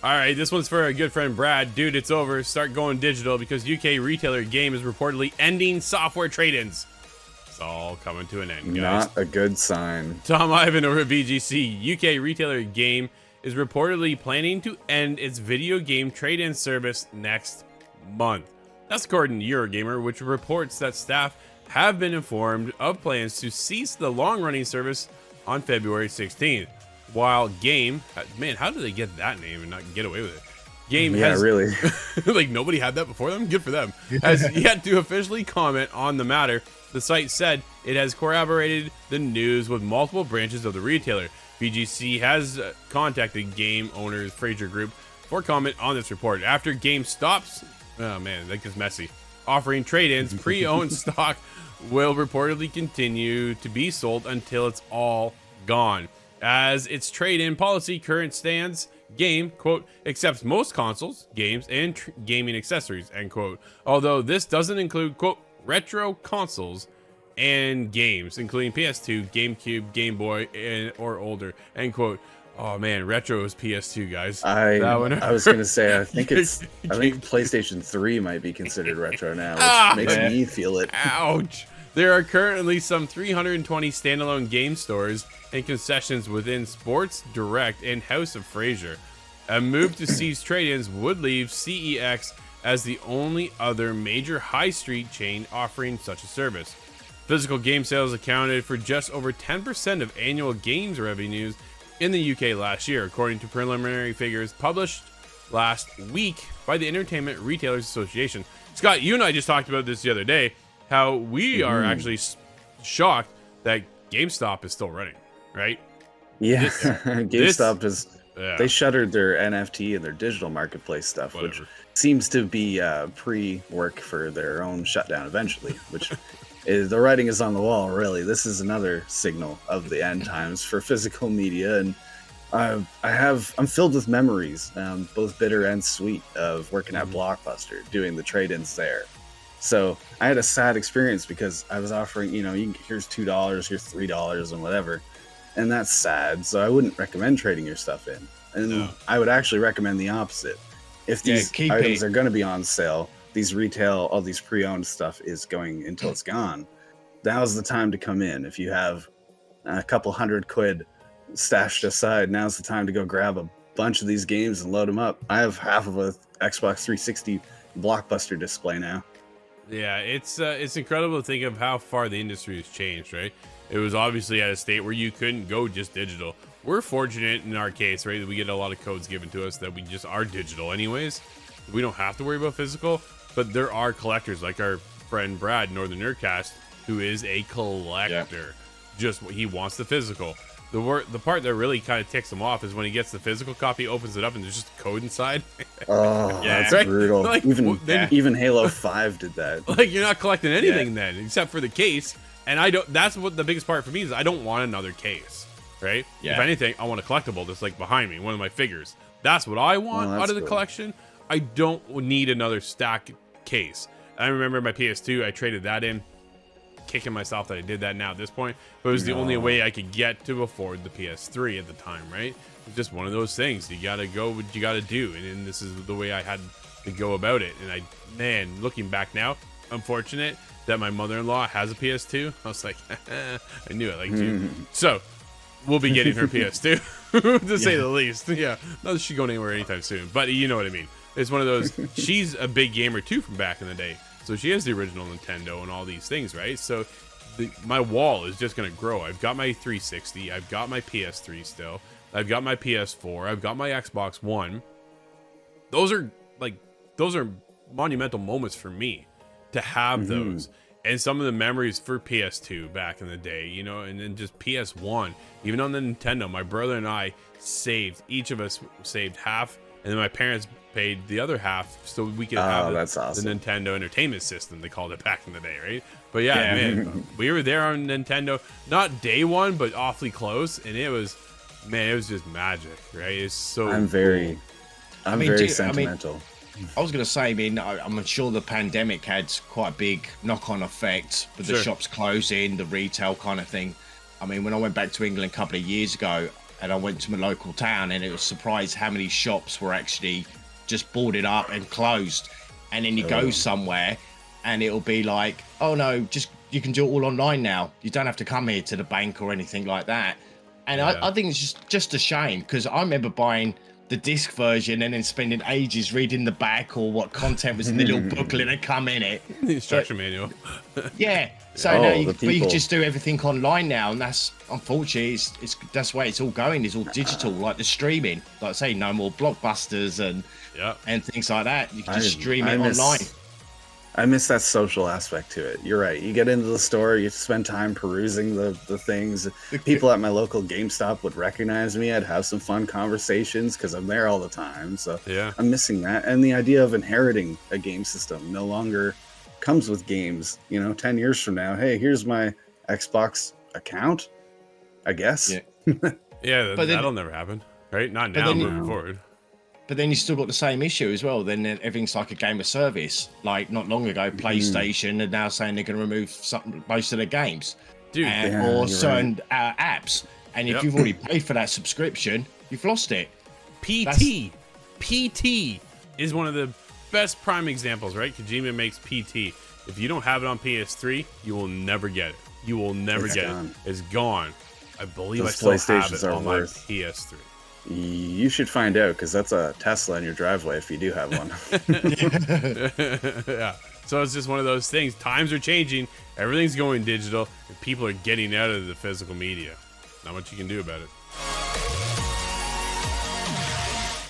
All right, this one's for a good friend Brad. Dude, it's over. Start going digital because UK retailer Game is reportedly ending software trade-ins. It's all coming to an end, guys. Not a good sign. Tom Ivan over at BGC. UK retailer Game is reportedly planning to end its video game trade-in service next month. That's according to Eurogamer, which reports that staff have been informed of plans to cease the long-running service on February 16th. While Game, man, how did they get that name and not get away with it? Game has, really. like nobody had that before them. Good for them. Has yet to officially comment on the matter. The site said it has corroborated the news with multiple branches of the retailer. BGC has contacted Game owners Fraser Group for comment on this report. After Game stops, oh man, that gets messy, offering trade-ins, pre-owned stock will reportedly continue to be sold until it's all gone. As its trade-in policy current stands, Game, quote, accepts most consoles, games, and gaming accessories, end quote. Although this doesn't include, quote, retro consoles and games, including PS2, GameCube, Game Boy, or older, end quote. Oh man, retro is PS2, guys. I was gonna say, I think PlayStation 3 might be considered retro now, which makes me feel it. Ouch. There are currently some 320 standalone game stores and concessions within Sports Direct and House of Fraser. A move to cease trade-ins would leave CEX as the only other major high street chain offering such a service. Physical game sales accounted for just over 10% of annual games revenues in the UK last year, according to preliminary figures published last week by the Entertainment Retailers Association. Scott, you and I just talked about this the other day, how we are actually shocked that GameStop is still running, right? Yeah, GameStop they shuttered their NFT and their digital marketplace stuff, which seems to be pre-work for their own shutdown eventually, which is, the writing is on the wall, really. This is another signal of the end times for physical media, and I'm filled with memories, both bitter and sweet, of working at Blockbuster, doing the trade-ins there. So I had a sad experience because I was offering, here's $2, here's $3 and whatever. And that's sad. So I wouldn't recommend trading your stuff in. And I would actually recommend the opposite. If these items are going to be on sale, these retail, all these pre-owned stuff is going until it's gone. Now's the time to come in. If you have a couple £100 stashed aside, now's the time to go grab a bunch of these games and load them up. I have half of a Xbox 360 Blockbuster display now. Yeah, it's incredible to think of how far the industry has changed, right? It was obviously at a state where you couldn't go just digital. We're fortunate in our case, right, that we get a lot of codes given to us that we just are digital anyways. We don't have to worry about physical, but there are collectors like our friend Brad, Northern Nerdcast, who is a collector. Just he wants the physical. The part that really kind of ticks him off is when he gets the physical copy, opens it up, and there's just a code inside. Oh, that's right? Brutal. Like, even Halo 5 did that. Like, you're not collecting anything then, except for the case. And I don't. That's what the biggest part for me is. I don't want another case, right? Yeah. If anything, I want a collectible that's like behind me, one of my figures. That's what I want out of the collection. I don't need another stack case. I remember my PS2. I traded that in. Kicking myself that I did that now at this point, but it was the only way I could get to afford the PS3 at the time, right? It's just one of those things. You gotta go what you gotta do, and this is the way I had to go about it. And looking back now, unfortunate that my mother-in-law has a PS2. I was like, I knew it, like, dude. So we'll be getting her PS2 to say the least. Yeah, not that she's going anywhere anytime soon, but you know what I mean. It's one of those. She's a big gamer too from back in the day. So she has the original Nintendo and all these things, right? So my wall is just going to grow. I've got my 360. I've got my PS3 still. I've got my PS4. I've got my Xbox One. Those are monumental moments for me to have those. And some of the memories for PS2 back in the day, and then just PS1. Even on the Nintendo, my brother and I each of us saved half. And then my parents paid the other half so we could have the Nintendo Entertainment System, they called it back in the day, right? But man, we were there on Nintendo, not day one, but awfully close, and it was just magic, right? It's so I'm very sentimental. I was going to say, I'm sure the pandemic had quite a big knock-on effect with the shops closing, the retail kind of thing. When I went back to England a couple of years ago, and I went to my local town, and it was surprised how many shops were actually just boarded up and closed. And then you go somewhere, and it'll be like, oh no, just you can do it all online now. You don't have to come here to the bank or anything like that. And I think it's just a shame, because I remember buying the disc version and then spending ages reading the back or what content was in the little booklet that come in it. The instruction manual. Yeah. So now you just do everything online now, and that's unfortunately that's the way it's all going. It's all digital, like the streaming. Like I say, no more blockbusters and things like that. You can just stream it online. I miss that social aspect to it. You're right. You get into the store, you spend time perusing the things. People at my local GameStop would recognize me. I'd have some fun conversations because I'm there all the time. So I'm missing that. And the idea of inheriting a game system no longer comes with games. 10 years from now, hey, here's my Xbox account, I guess. Yeah, but that'll never happen, right? Not now, moving forward. But then you still got the same issue as well. Then everything's like a game of service. Like not long ago, PlayStation are now saying they're going to remove most of their games, or certain apps. And if you've already paid for that subscription, you've lost it. PT is one of the best prime examples, right? Kojima makes PT. If you don't have it on PS3, you will never get it. You will never get it. It's gone. I believe I still have it on my PS3. You should find out, because that's a Tesla in your driveway if you do have one. Yeah. So it's just one of those things. Times are changing. Everything's going digital. And people are getting out of the physical media. Not much you can do about it.